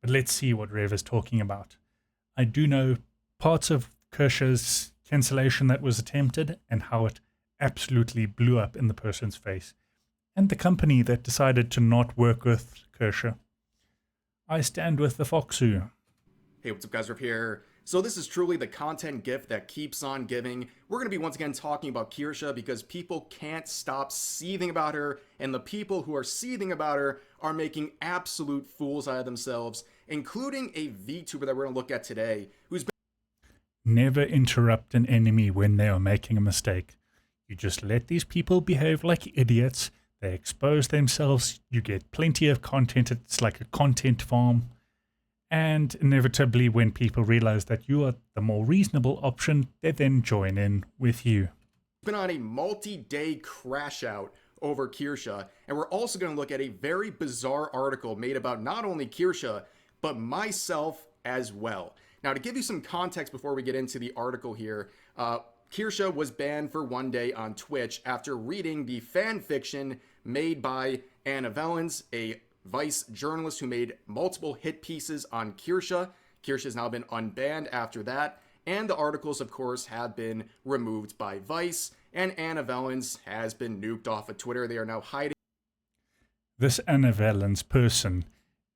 But let's see what Rev is talking about. I do know parts of Kirshe's cancellation that was attempted and how it absolutely blew up in the person's face, and the company that decided to not work with Kirshe. I stand with the Foxu. Hey, what's up guys, Riff here. So this is truly the content gift that keeps on giving. We're going to be once again talking about Kirshe because people can't stop seething about her, and the people who are seething about her are making absolute fools out of themselves, including a VTuber that we're going to look at today who's been... Never interrupt an enemy when they are making a mistake. You just let these people behave like idiots. They expose themselves. You get plenty of content. It's like a content farm. And inevitably, when people realize that you are the more reasonable option, they then join in with you. Been on a multi-day crash out over Kirshe, and we're also going to look at a very bizarre article made about not only Kirshe, but myself as well. Now, to give you some context before we get into the article here, Kirshe was banned for one day on Twitch after reading the fan fiction made by MakavelliVT, a Vice journalist who made multiple hit pieces on Kirshe. Kirshe has now been unbanned after that, and the articles, of course, have been removed by Vice, and MakavelliVT has been nuked off of Twitter. They are now hiding. This MakavelliVT person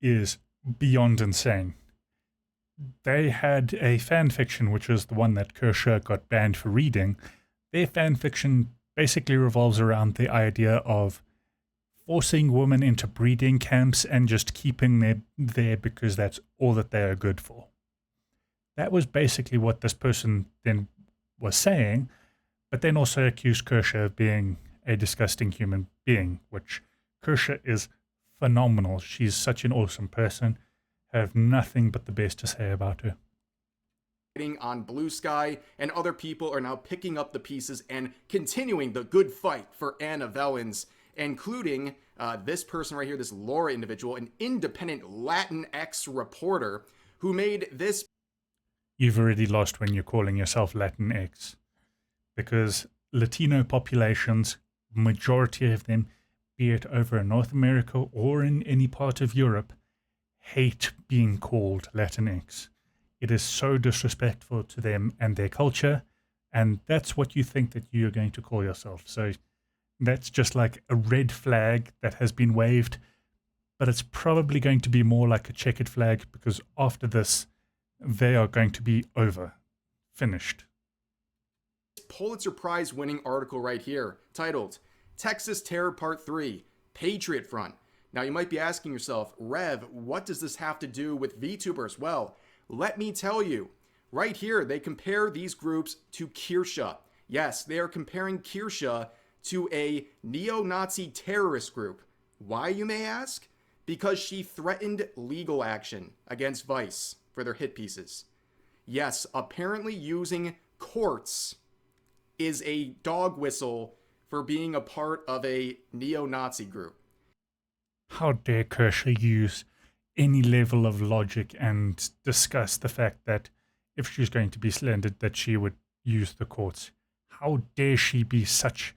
is beyond insane. They had a fanfiction, which was the one that Kirshe got banned for reading. Their fanfiction basically revolves around the idea of forcing women into breeding camps and just keeping them there because that's all that they are good for. That was basically what this person then was saying, but then also accused Kirshe of being a disgusting human being, which Kirshe is phenomenal. She's such an awesome person. I have nothing but the best to say about her. On Blue Sky, and other people are now picking up the pieces and continuing the good fight for MakavelliVT, including this person right here, this Laura individual, an independent Latinx reporter who made this. You've already lost when you're calling yourself Latinx, because Latino populations, majority of them, be it over in North America or in any part of Europe, hate being called Latinx. It is so disrespectful to them and their culture, and that's what you think that you're going to call yourself. So that's just like a red flag that has been waved, but it's probably going to be more like a checkered flag, because after this, they are going to be over. Finished. Pulitzer Prize winning article right here, titled Texas Terror Part 3, Patriot Front. Now you might be asking yourself, Rev, what does this have to do with VTubers? Well, let me tell you. Right here, they compare these groups to Kirshe. Yes, they are comparing Kirshe to a neo-Nazi terrorist group. Why, you may ask? Because she threatened legal action against Vice for their hit pieces. Yes, apparently using courts is a dog whistle for being a part of a neo-Nazi group. How dare Kirshe use any level of logic and discuss the fact that if she's going to be slandered, that she would use the courts? How dare she be such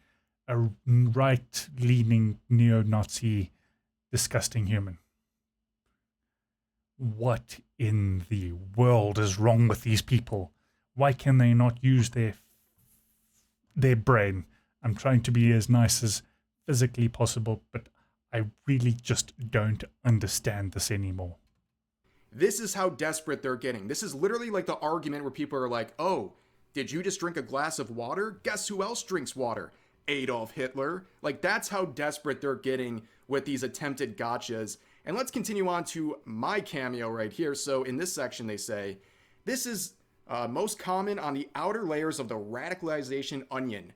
a right-leaning neo-Nazi disgusting human? What in the world is wrong with these people? Why can they not use their brain? I'm trying to be as nice as physically possible, but I really just don't understand this anymore. This is how desperate they're getting. This is literally like the argument where people are like, oh, did you just drink a glass of water? Guess who else drinks water? Adolf Hitler. Like, that's how desperate they're getting with these attempted gotchas. And let's continue on to my cameo right here. So in this section, they say, this is most common on the outer layers of the radicalization onion.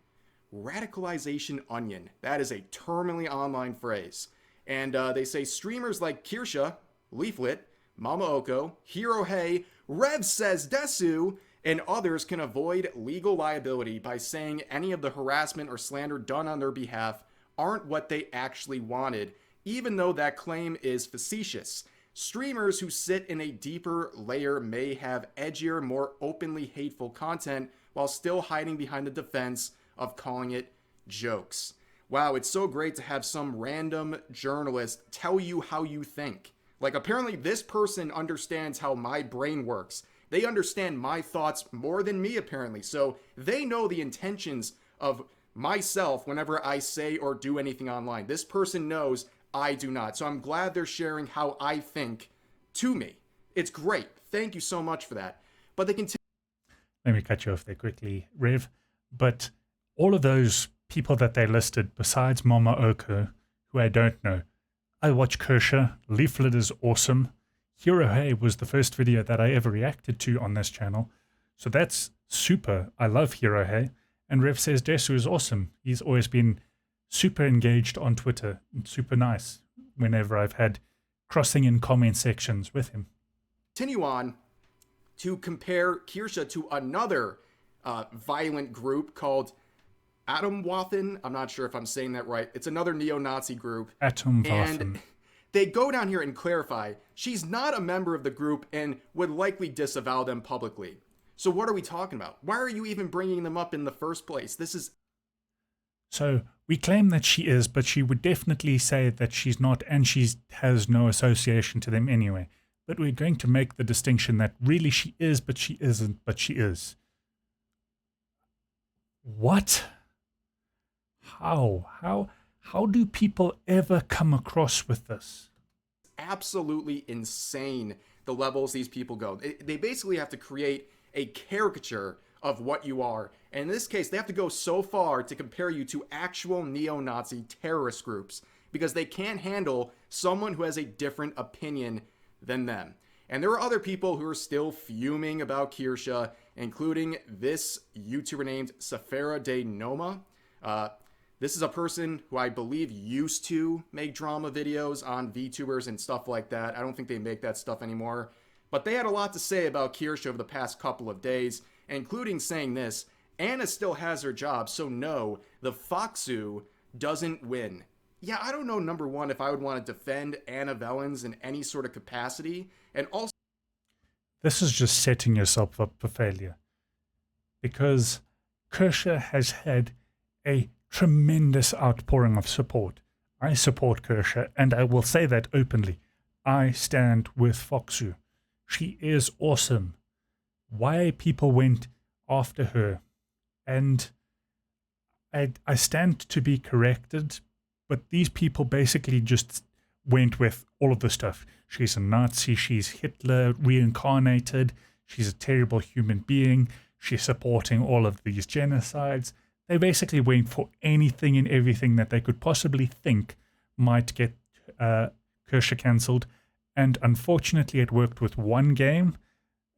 Radicalization onion. That is a terminally online phrase. And they say streamers like Kirshe, Leaflet, Mama Oko, Hero Hey, Rev Says Desu, and others can avoid legal liability by saying any of the harassment or slander done on their behalf aren't what they actually wanted, even though that claim is facetious. Streamers who sit in a deeper layer may have edgier, more openly hateful content while still hiding behind the defense of calling it jokes. Wow, it's so great to have some random journalist tell you how you think. Like, apparently this person understands how my brain works. They understand my thoughts more than me, apparently. So they know the intentions of myself whenever I say or do anything online. This person knows I do not. So I'm glad they're sharing how I think to me. It's great. Thank you so much for that. But they continue. Let me cut you off there quickly, Rev. But all of those people that they listed, besides Mama Oko, who I don't know, I watch Kirshe. Leaflet is awesome. Hirohei was the first video that I ever reacted to on this channel. So that's super. I love Hirohei. And Rev says Desu is awesome. He's always been super engaged on Twitter. Super nice whenever I've had crossing in comment sections with him. Continue on to compare Kirshe to another violent group called Atomwaffen. I'm not sure if I'm saying that right. It's another neo-Nazi group. Atomwaffen. And they go down here and clarify she's not a member of the group and would likely disavow them publicly. So what are we talking about? Why are you even bringing them up in the first place? This is... So we claim that she is, but she would definitely say that she's not, and she has no association to them anyway. But we're going to make the distinction that really she is, but she isn't, but she is. What? How do people ever come across with this? Absolutely insane, the levels these people go. They basically have to create a caricature of what you are. And in this case, they have to go so far to compare you to actual neo-Nazi terrorist groups because they can't handle someone who has a different opinion than them. And there are other people who are still fuming about Kirshe, including this YouTuber named Safara de Noma. This is a person who I believe used to make drama videos on VTubers and stuff like that. I don't think they make that stuff anymore. But they had a lot to say about Kirshe over the past couple of days, including saying this: Anna still has her job, so no, the Foxu doesn't win. Yeah, I don't know, number one, if I would want to defend Anna Vellens in any sort of capacity, and also... This is just setting yourself up for failure. Because Kirshe has had a tremendous outpouring of support. I support Kirshe, and I will say that openly. I stand with Foxu. She is awesome. Why people went after her, and I stand to be corrected, but these people basically just went with all of the stuff. She's a Nazi, she's Hitler reincarnated, she's a terrible human being, she's supporting all of these genocides. They basically went for anything and everything that they could possibly think might get Kirshe cancelled. And unfortunately, it worked with one game.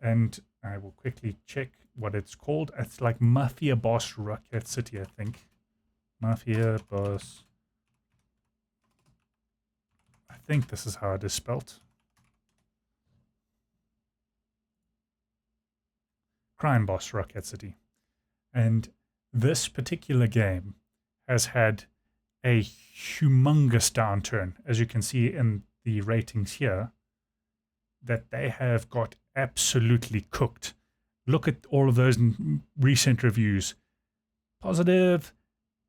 And I will quickly check what it's called. It's like Mafia Boss Rocket City, I think. Mafia Boss. I think this is how it is spelt. Crime Boss Rocket City. And this particular game has had a humongous downturn, as you can see in the ratings here, that they have got absolutely cooked. Look at all of those recent reviews. Positive,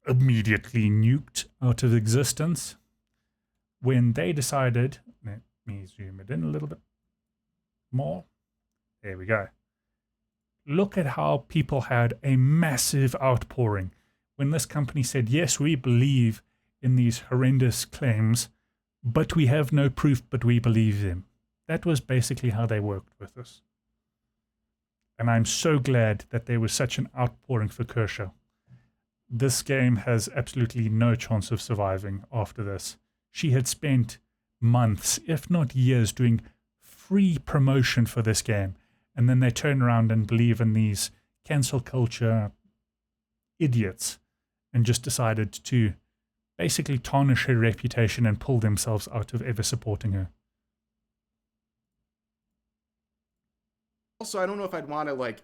immediately nuked out of existence. When they decided, let me zoom it in a little bit more. There we go. Look at how people had a massive outpouring when this company said, yes, we believe in these horrendous claims, but we have no proof, but we believe them. That was basically how they worked with us. And I'm so glad that there was such an outpouring for Kirshe. This game has absolutely no chance of surviving after this. She had spent months, if not years, doing free promotion for this game. And then they turn around and believe in these cancel culture idiots and just decided to basically tarnish her reputation and pull themselves out of ever supporting her. Also, I don't know if I'd want to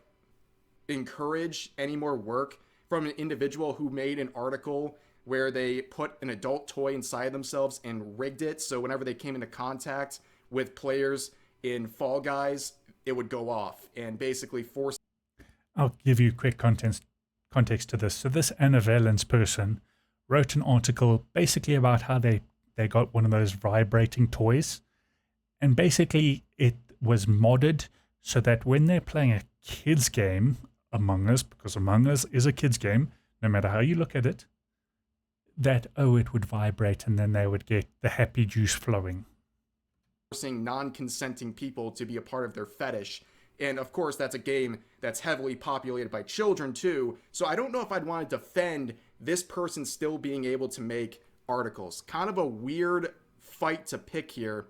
encourage any more work from an individual who made an article where they put an adult toy inside themselves and rigged it so whenever they came into contact with players in Fall Guys, it would go off and basically force... I'll give you quick context to this. So this Anna Vellens person wrote an article basically about how they got one of those vibrating toys, And basically, it was modded so that when they're playing a kids game, Among Us, because Among Us is a kids game, no matter how you look at it, that, it would vibrate and then they would get the happy juice flowing. Forcing non-consenting people to be a part of their fetish. And of course, that's a game that's heavily populated by children too. So I don't know if I'd want to defend this person still being able to make articles. Kind of a weird fight to pick here.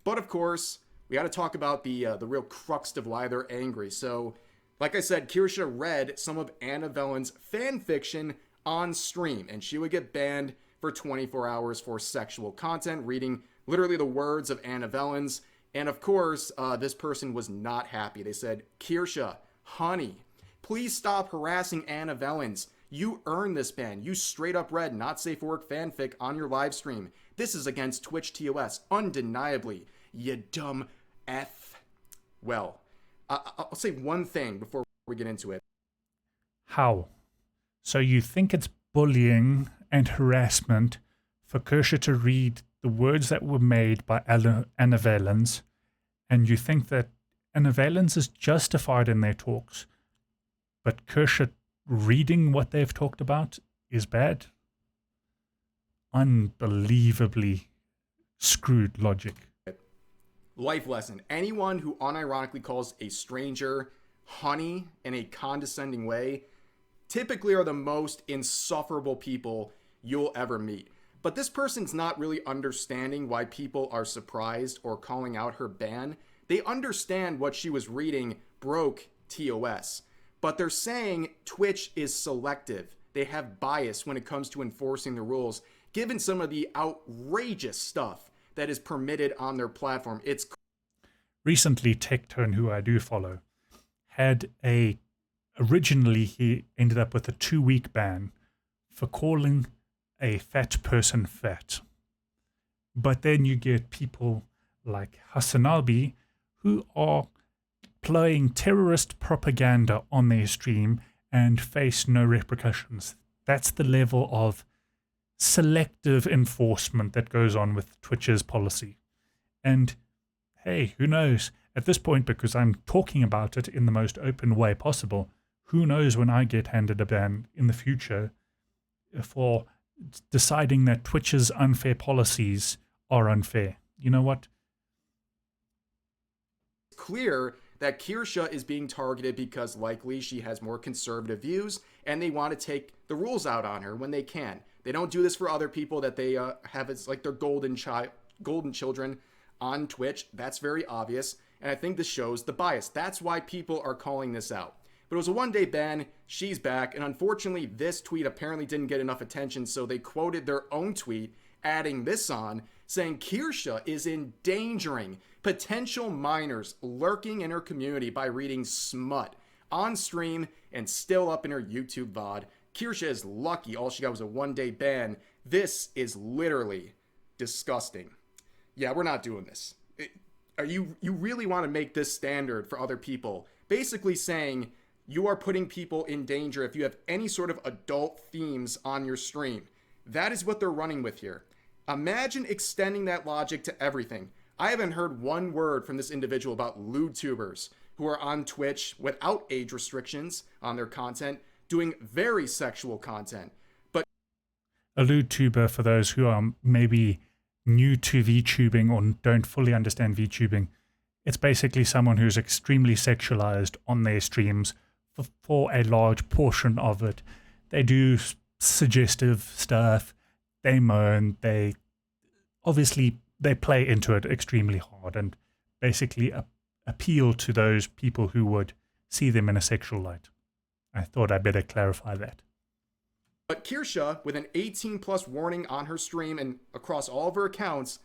But of course, we got to talk about the real crux of why they're angry. So, like I said, Kirshe read some of Anna Vellen's fan fiction on stream, and she would get banned for 24 hours for sexual content, reading literally the words of Anna Vellen's. And of course, this person was not happy. They said, Kirshe, honey, please stop harassing Anna Vellen's. You earned this ban. You straight up read not safe for work fanfic on your live stream. This is against Twitch TOS, undeniably. You dumb F. Well, I'll say one thing before we get into it. How? So you think it's bullying and harassment for Kirshe to read the words that were made by Anna Vellen's, and you think that Anna Vellen's is justified in their talks, but Kirshe reading what they've talked about is bad? Unbelievably screwed logic. Life lesson. Anyone who unironically calls a stranger honey in a condescending way typically are the most insufferable people you'll ever meet. But this person's not really understanding why people are surprised or calling out her ban. They understand what she was reading broke TOS. But they're saying Twitch is selective. They have bias when it comes to enforcing the rules, given some of the outrageous stuff that is permitted on their platform. It's recently Tectone, who I do follow, had originally he ended up with a 2-week ban for calling a fat person fat. But then you get people like Hasanabi who are playing terrorist propaganda on their stream and face no repercussions. That's the level of selective enforcement that goes on with Twitch's policy. And hey, who knows? At this point, because I'm talking about it in the most open way possible, who knows when I get handed a ban in the future for deciding that Twitch's unfair policies are unfair. You know what? Clear that Kirshe is being targeted because likely she has more conservative views and they want to take the rules out on her when they can. They don't do this for other people that they have as like their golden children on Twitch. That's very obvious. And I think this shows the bias. That's why people are calling this out. But it was a one-day ban. She's back. And unfortunately, this tweet apparently didn't get enough attention. So they quoted their own tweet, adding this on, saying Kirshe is endangering potential minors lurking in her community by reading smut on stream and still up in her YouTube VOD. Kirshe is lucky all she got was a one-day ban. This is literally disgusting. Yeah, we're not doing this. You really want to make this standard for other people? Basically saying you are putting people in danger if you have any sort of adult themes on your stream. That is what they're running with here. Imagine extending that logic to everything. I haven't heard one word from this individual about lewd tubers who are on Twitch without age restrictions on their content, doing very sexual content. But a lewd tuber, for those who are maybe new to VTubing or don't fully understand VTubing, it's basically someone who's extremely sexualized on their streams for a large portion of it. They do suggestive stuff, they moan, they play into it extremely hard and basically appeal to those people who would see them in a sexual light. I thought I'd better clarify that. But Kirshe, with an 18+ warning on her stream and across all of her accounts,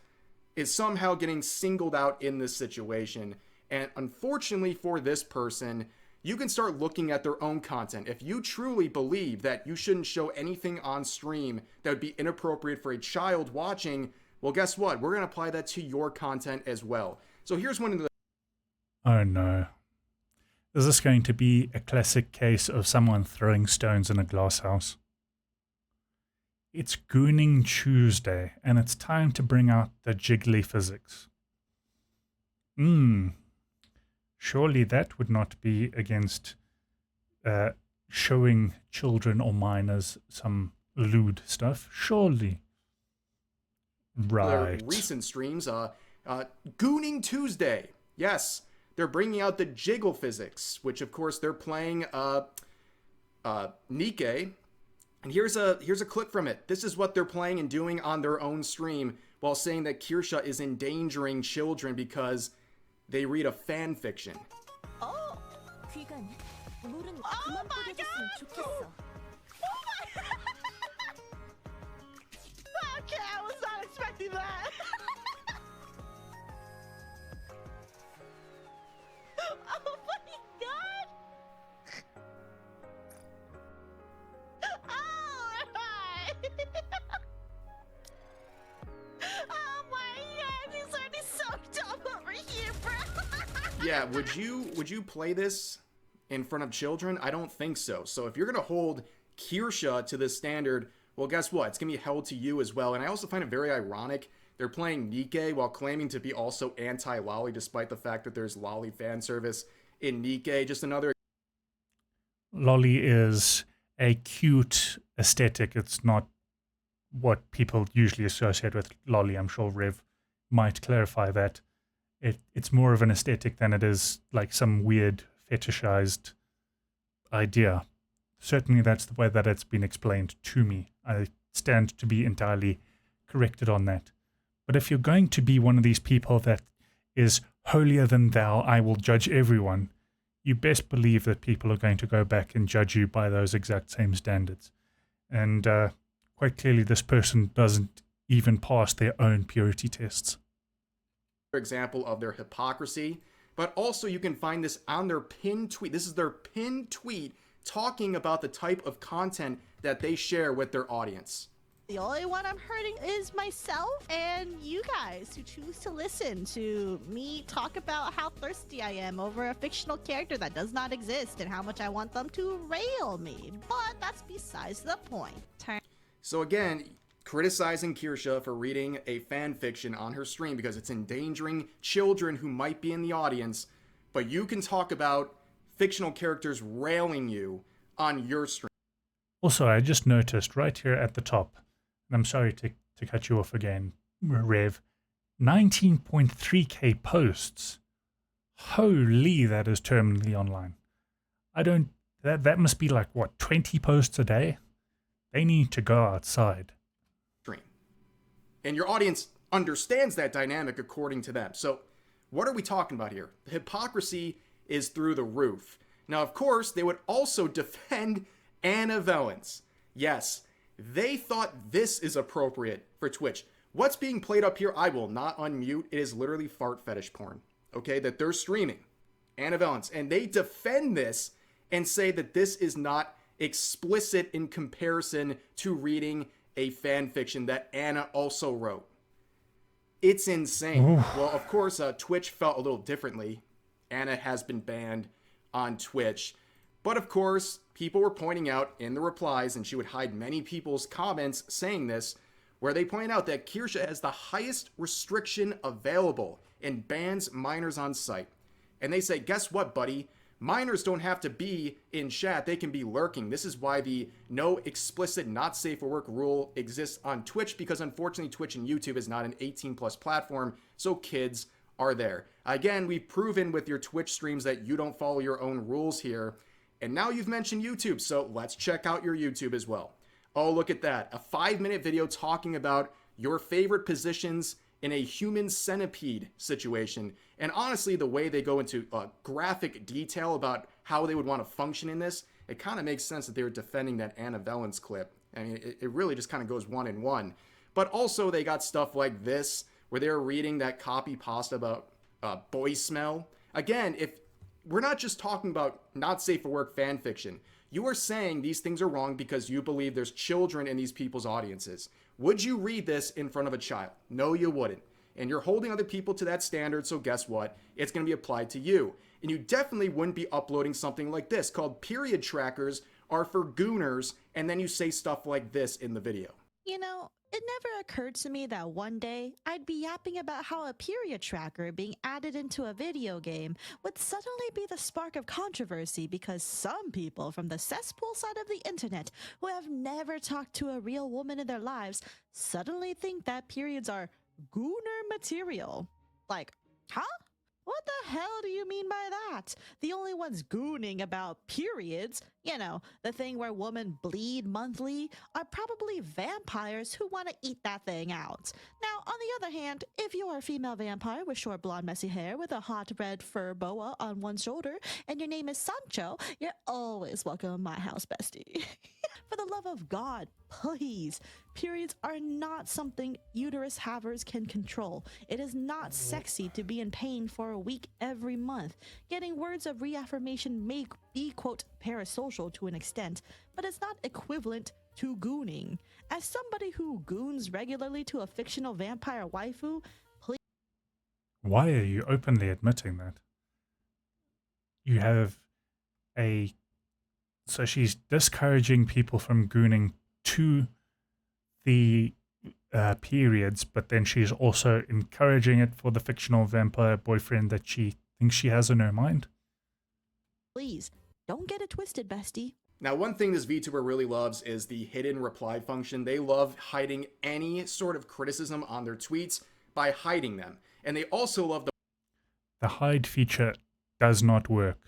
is somehow getting singled out in this situation. And unfortunately for this person, you can start looking at their own content. If you truly believe that you shouldn't show anything on stream that would be inappropriate for a child watching, well, guess what? We're going to apply that to your content as well. So here's one of the... Oh no. Is this going to be a classic case of someone throwing stones in a glass house? It's Gooning Tuesday, and it's time to bring out the jiggly physics. Surely that would not be against showing children or minors some lewd stuff. Surely. Their Right. recent streams, Gooning Tuesday. Yes, they're bringing out the jiggle physics, which of course they're playing Nikke. And here's a clip from it. This is what they're playing and doing on their own stream while saying that Kirshe is endangering children because they read a fan fiction. Oh, oh my god! Okay, I was not expecting that. Oh my god! Oh my! Oh my god! He's already soaked up over here, bro. Yeah, would you play this in front of children? I don't think so. So if you're gonna hold Kirshe to this standard, well, guess what? It's gonna be held to you as well. And I also find it very ironic they're playing Nikke while claiming to be also anti-lolly, despite the fact that there's lolly fan service in Nikke. Just another. Lolly is a cute aesthetic. It's not what people usually associate with lolly. I'm sure Rev might clarify that. It's more of an aesthetic than it is like some weird fetishized idea. Certainly that's the way that it's been explained to me. I stand to be entirely corrected on that. But if you're going to be one of these people that is holier than thou, I will judge everyone, you best believe that people are going to go back and judge you by those exact same standards. And quite clearly this person doesn't even pass their own purity tests. Example of their hypocrisy, but also you can find this on their pinned tweet. This is their pinned tweet talking about the type of content that they share with their audience. The only one I'm hurting is myself and you guys who choose to listen to me talk about how thirsty I am over a fictional character that does not exist and how much I want them to rail me. But that's besides the point. So again, criticizing Kirshe for reading a fan fiction on her stream because it's endangering children who might be in the audience, but you can talk about fictional characters railing you on your stream. Also, I just noticed right here at the top, and I'm sorry to cut you off again, Rev, 19.3k posts. Holy, that is terminally online. That must be like, what, 20 posts a day? They need to go outside. And your audience understands that dynamic according to them. So what are we talking about here? The hypocrisy is through the roof. Now, of course, they would also defend Anna-Valence. Yes, they thought this is appropriate for Twitch. What's being played up here, I will not unmute. It is literally fart fetish porn, okay, that they're streaming. Anna-Valence. And they defend this and say that this is not explicit in comparison to reading a fan fiction that Anna also wrote. It's insane. Well, of course, Twitch felt a little differently. Anna has been banned on Twitch. But of course, people were pointing out in the replies, and she would hide many people's comments saying this, where they point out that Kirshe has the highest restriction available and bans minors on site. And they say, guess what, buddy? Minors don't have to be in chat, they can be lurking. This is why the no explicit not safe for work rule exists on Twitch, because unfortunately Twitch and YouTube is not an 18 plus platform, so kids are there. Again, we've proven with your Twitch streams that you don't follow your own rules here, and now you've mentioned YouTube, so let's check out your YouTube as well. Oh, look at that, a 5-minute video talking about your favorite positions in a human centipede situation. And honestly, the way they go into graphic detail about how they would want to function in this, it kind of makes sense that they were defending that Anna-Valence clip. I mean, it really just kind of goes one in one. But also they got stuff like this, where they were reading that copy pasta about boy smell. Again, if we're not just talking about not safe for work fan fiction, you are saying these things are wrong because you believe there's children in these people's audiences. Would you read this in front of a child? No, you wouldn't. And you're holding other people to that standard, so guess what? It's going to be applied to you. And you definitely wouldn't be uploading something like this called period trackers are for gooners, and then you say stuff like this in the video. You know, it never occurred to me that one day I'd be yapping about how a period tracker being added into a video game would suddenly be the spark of controversy because some people from the cesspool side of the internet who have never talked to a real woman in their lives suddenly think that periods are gooner material. Like, huh? What the hell do you mean by that? The only ones gooning about periods, you know, the thing where women bleed monthly, are probably vampires who want to eat that thing out. Now, on the other hand, if you're a female vampire with short blonde messy hair with a hot red fur boa on one shoulder and your name is Sancho, you're always welcome in my house, bestie. For the love of God, please. Periods are not something uterus havers can control. It is not sexy to be in pain for a week every month. Getting words of reaffirmation may be, quote, parasocial to an extent, but it's not equivalent to gooning. As somebody who goons regularly to a fictional vampire waifu, please. Why are you openly admitting that? You have a... So she's discouraging people from gooning to the periods, but then she's also encouraging it for the fictional vampire boyfriend that she thinks she has in her mind. Please, don't get it twisted, bestie. Now, one thing this VTuber really loves is the hidden reply function. They love hiding any sort of criticism on their tweets by hiding them. And they also love the hide feature does not work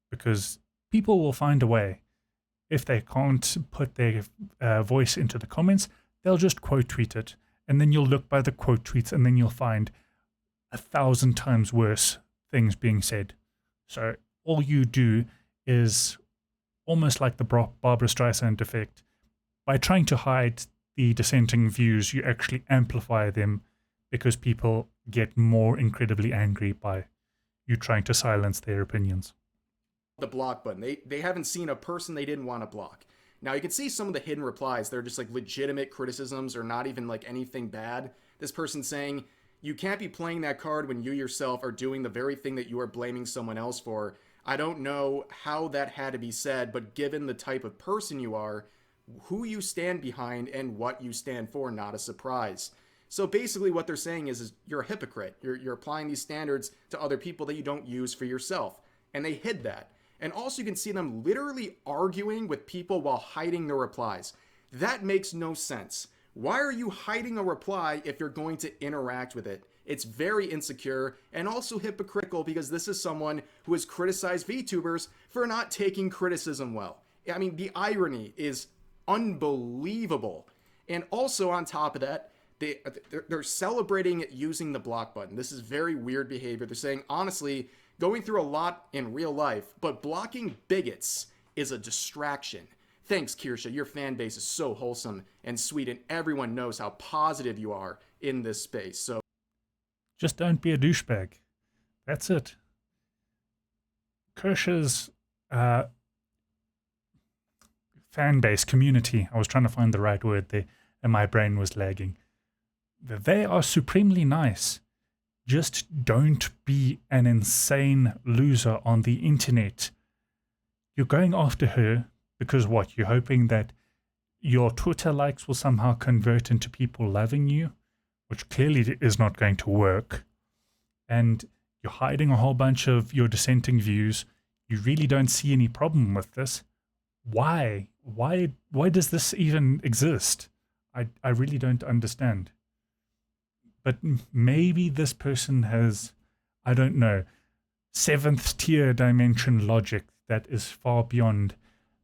because people will find a way. If they can't put their voice into the comments, they'll just quote tweet it. And then you'll look by the quote tweets and then you'll find 1,000 times worse things being said. So all you do is almost like the Barbara Streisand effect. By trying to hide the dissenting views, you actually amplify them because people get more incredibly angry by you trying to silence their opinions. the block button. They haven't seen a person they didn't want to block. Now you can see some of the hidden replies. They're just like legitimate criticisms or not even like anything bad. This person saying, you can't be playing that card when you yourself are doing the very thing that you are blaming someone else for. I don't know how that had to be said, but given the type of person you are, who you stand behind and what you stand for, not a surprise. So basically what they're saying is you're a hypocrite. You're applying these standards to other people that you don't use for yourself. And they hid that. And also you can see them literally arguing with people while hiding their replies. That makes no sense. Why are you hiding a reply if you're going to interact with it? It's very insecure and also hypocritical because this is someone who has criticized VTubers for not taking criticism well. I mean, the irony is unbelievable. And also on top of that, they're celebrating using the block button. This is very weird behavior. They're saying, honestly, going through a lot in real life, but blocking bigots is a distraction. Thanks, Kirshe. Your fan base is so wholesome and sweet, and everyone knows how positive you are in this space. So just don't be a douchebag. That's it. Kirshe's fan base, community, I was trying to find the right word there, and my brain was lagging. They are supremely nice. Just don't be an insane loser on the internet. You're going after her because what? You're hoping that your Twitter likes will somehow convert into people loving you, which clearly is not going to work. And you're hiding a whole bunch of your dissenting views. You really don't see any problem with this. Why? Why does this even exist? I really don't understand. But maybe this person has, I don't know, 7th tier dimension logic that is far beyond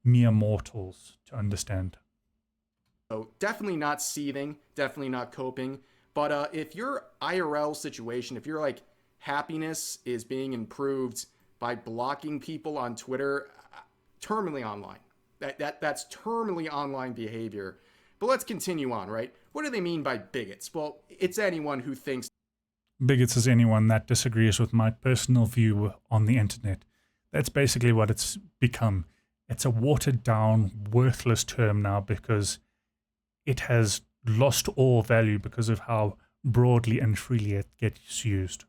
mere mortals to understand. So definitely not seething, definitely not coping. But if your IRL situation, if your like happiness is being improved by blocking people on Twitter, terminally online. That's terminally online behavior. But let's continue on, right? What do they mean by bigots? Well, it's anyone who thinks bigots is anyone that disagrees with my personal view on the internet. That's basically what it's become. It's a watered down, worthless term now because it has lost all value because of how broadly and freely it gets used.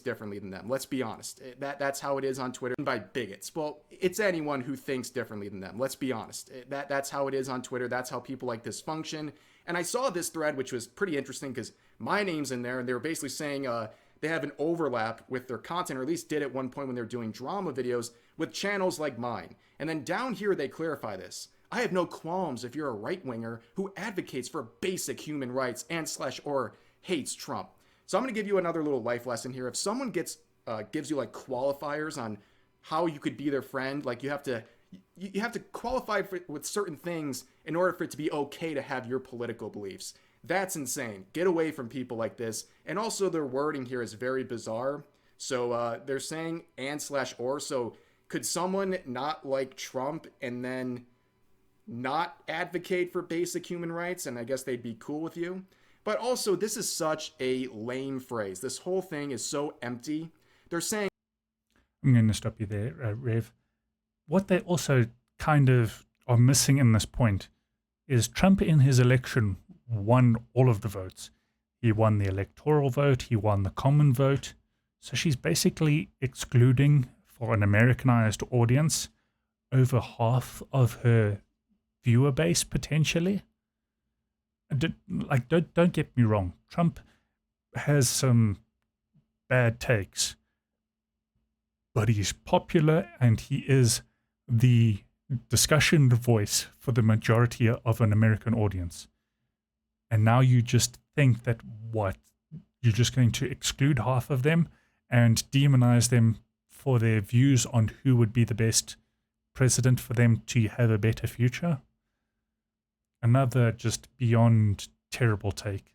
differently than them. Let's be honest. That's how it is on Twitter by bigots. Well, it's anyone who thinks differently than them. Let's be honest. That's how it is on Twitter. That's how people like this function. And I saw this thread, which was pretty interesting because my name's in there, and they were basically saying they have an overlap with their content, or at least did at one point when they were doing drama videos with channels like mine. And then down here, they clarify this. I have no qualms if you're a right-winger who advocates for basic human rights and/or hates Trump. So I'm going to give you another little life lesson here. If someone gives you like qualifiers on how you could be their friend, like you have to qualify with certain things in order for it to be okay to have your political beliefs. That's insane. Get away from people like this. And also their wording here is very bizarre. So they're saying and/or. So could someone not like Trump and then not advocate for basic human rights? And I guess they'd be cool with you. But also, this is such a lame phrase. This whole thing is so empty. They're saying... I'm going to stop you there, Rev. What they also kind of are missing in this point is Trump in his election won all of the votes. He won the electoral vote. He won the common vote. So she's basically excluding, for an Americanized audience, over half of her viewer base, potentially. Don't get me wrong. Trump has some bad takes, but he's popular and he is the discussion voice for the majority of an American audience. And now you just think that you're just going to exclude half of them and demonize them for their views on who would be the best president for them to have a better future? Another just beyond terrible take.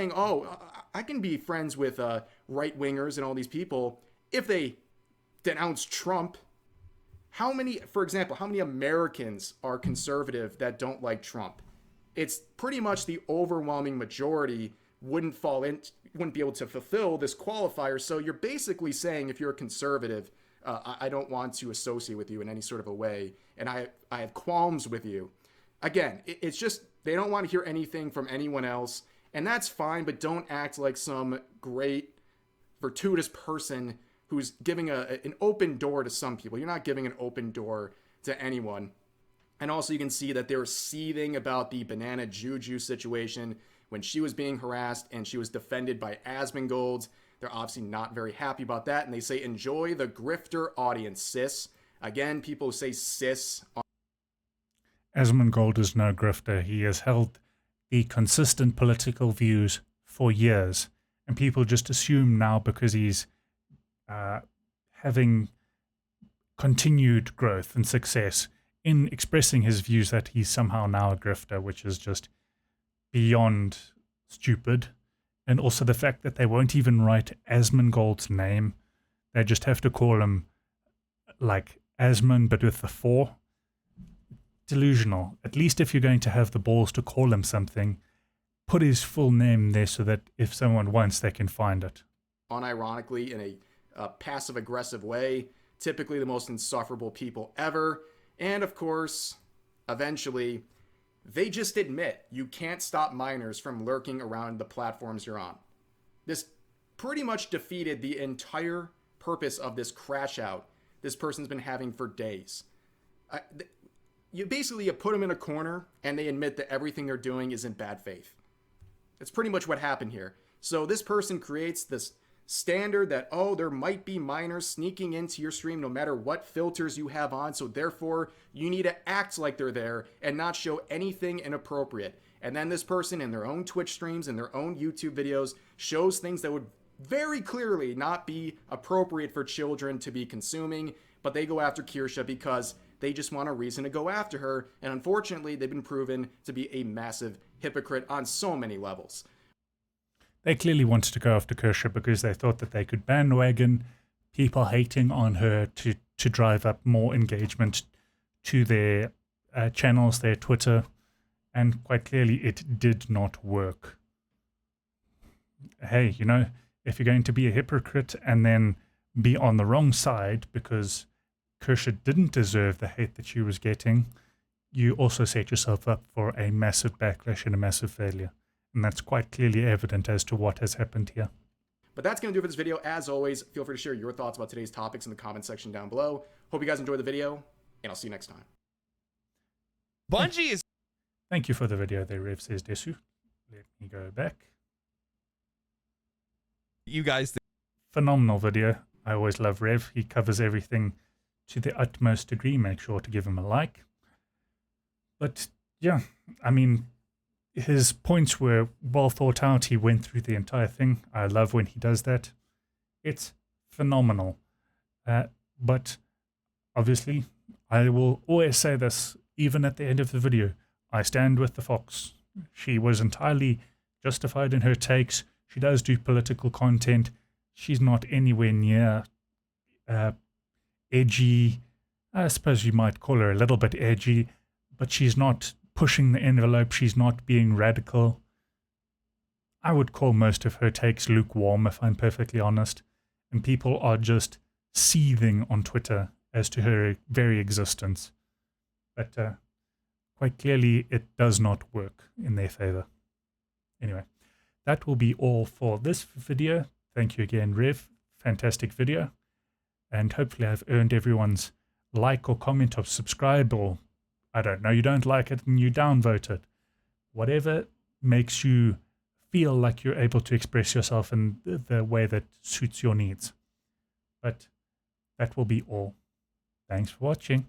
Oh, I can be friends with right-wingers and all these people if they denounce Trump. For example, how many Americans are conservative that don't like Trump? It's pretty much the overwhelming majority wouldn't be able to fulfill this qualifier. So you're basically saying if you're a conservative, I don't want to associate with you in any sort of a way, and I have qualms with you. Again, it's just they don't want to hear anything from anyone else, and that's fine, but don't act like some great, fortuitous person who's giving an open door to some people. You're not giving an open door to anyone. And also you can see that they were seething about the Banana Juju situation when she was being harassed and she was defended by Asmongold. They're obviously not very happy about that, and they say, enjoy the grifter audience, sis. Again, people say sis. Asmongold is no grifter. He has held the consistent political views for years, and people just assume now because he's having continued growth and success in expressing his views that he's somehow now a grifter, which is just beyond stupid. And also the fact that they won't even write Asmongold's name. They just have to call him like Asmon, but with the 4. Delusional. At least if you're going to have the balls to call him something, put his full name there so that if someone wants, they can find it. Unironically, in a passive-aggressive way, typically the most insufferable people ever. And of course, eventually, they just admit you can't stop minors from lurking around the platforms you're on. This pretty much defeated the entire purpose of this crash out this person's been having for days. You put them in a corner and they admit that everything they're doing is in bad faith. That's pretty much what happened here. So this person creates this standard that, oh, there might be minors sneaking into your stream no matter what filters you have on, so therefore you need to act like they're there and not show anything inappropriate. And then this person in their own Twitch streams and their own YouTube videos shows things that would very clearly not be appropriate for children to be consuming, but they go after Kirshe because they just want a reason to go after her, and unfortunately they've been proven to be a massive hypocrite on so many levels. They clearly wanted to go after Kirshe because they thought that they could bandwagon people hating on her to drive up more engagement to their channels, their Twitter, and quite clearly it did not work. Hey, if you're going to be a hypocrite and then be on the wrong side because Kirshe didn't deserve the hate that she was getting, you also set yourself up for a massive backlash and a massive failure. And that's quite clearly evident as to what has happened here. But that's going to do it for this video. As always, feel free to share your thoughts about today's topics in the comment section down below. Hope you guys enjoyed the video, and I'll see you next time. Bungie is... Thank you for the video there, Rev, says Desu. Let me go back. You guys... Phenomenal video. I always love Rev. He covers everything to the utmost degree. Make sure to give him a like. But yeah, I mean, his points were well thought out. He went through the entire thing. I love when he does that. It's phenomenal. But obviously, I will always say this, even at the end of the video. I stand with the Fox. She was entirely justified in her takes. She does do political content. She's not anywhere near edgy. I suppose you might call her a little bit edgy, but she's not pushing the envelope. She's not being radical. I would call most of her takes lukewarm, if I'm perfectly honest. And people are just seething on Twitter as to her very existence. But quite clearly, it does not work in their favor. Anyway, that will be all for this video. Thank you again, Rev. Fantastic video. And hopefully I've earned everyone's like or comment or subscribe, or I don't know, you don't like it and you downvote it. Whatever makes you feel like you're able to express yourself in the way that suits your needs. But that will be all. Thanks for watching.